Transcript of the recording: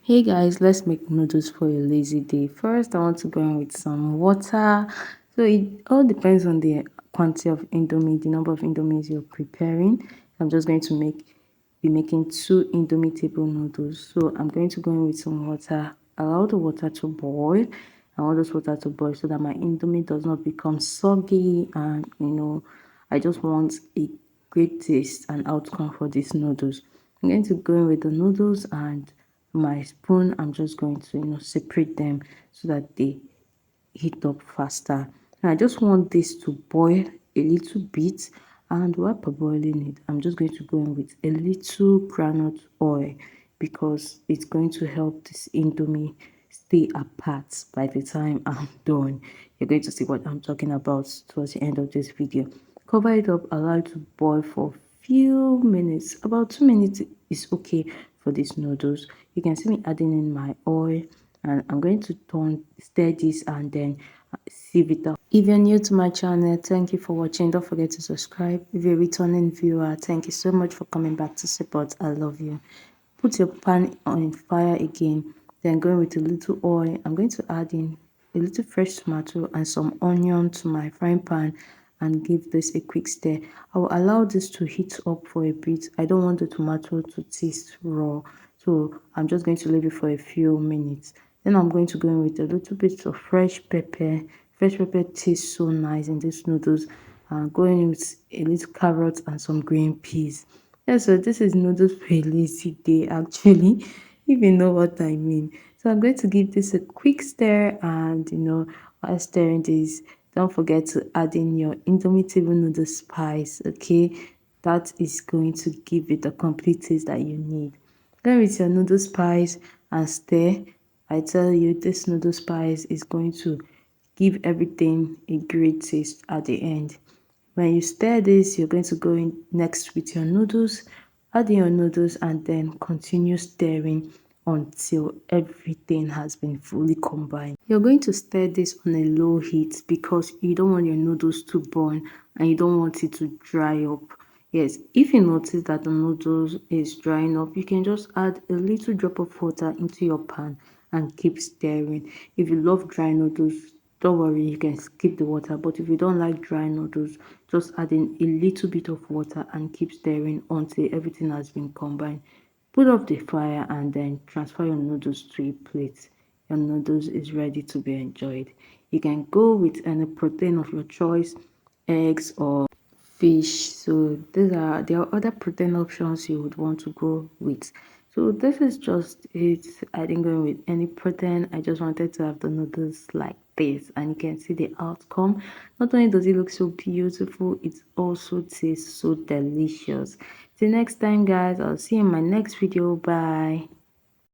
Hey guys, let's make noodles for a lazy day. First, I want to go in with some water. So it all depends on the quantity of indomie, the number of indomies you're preparing. I'm just going to be making 2 indomitable noodles. So I'm going to go in with some water. Allow the water to boil. I want this water to boil so that my indomie does not become soggy, and I just want a great taste and outcome for these noodles. I'm going to go in with the noodles, and my spoon, I'm just going to separate them so that they heat up faster. And I just want this to boil a little bit, and while boiling it, I'm just going to go in with a little groundnut oil because it's going to help this indomie stay apart by the time I'm done. You're going to see what I'm talking about towards the end of this video. Cover it up, allow it to boil for few minutes. About 2 minutes is okay for these noodles. You can see me adding in my oil, and I'm going to stir this and then sieve it out. If you're new to my channel, thank you for watching. Don't forget to subscribe. If you're a returning viewer, thank you so much for coming back to support. I love you. Put your pan on fire again, then going with a little oil. I'm going to add in a little fresh tomato and some onion to my frying pan and give this a quick stir. I will allow this to heat up for a bit. I don't want the tomato to taste raw, so I'm just going to leave it for a few minutes. Then I'm going to go in with a little bit of fresh pepper. Fresh pepper tastes so nice in these noodles. Going in with a little carrot and some green peas. Yeah, so this is noodles for a lazy day actually, if you know what I mean. So I'm going to give this a quick stir, and while stirring this, don't forget to add in your indomitable noodle spice, okay? That is going to give it the complete taste that you need. Then with your noodle spice and stir, I tell you this noodle spice is going to give everything a great taste at the end. When you stir this, you're going to go in next with your noodles, add in your noodles, and then continue stirring until everything has been fully combined. You're going to stir this on a low heat because you don't want your noodles to burn and you don't want it to dry up. Yes, if you notice that the noodles is drying up, you can just add a little drop of water into your pan and keep stirring. If you love dry noodles, don't worry, you can skip the water. But if you don't like dry noodles, just add in a little bit of water and keep stirring until everything has been combined. Put off the fire and then transfer your noodles to a plate. Your noodles is ready to be enjoyed. You can go with any protein of your choice, eggs or fish. So there are other protein options you would want to go with. So this is just it. I didn't go with any protein. I just wanted to have the noodles like this, and you can see the outcome. Not only does it look so beautiful, it also tastes so delicious. Till next time guys, I'll see you in my next video. Bye.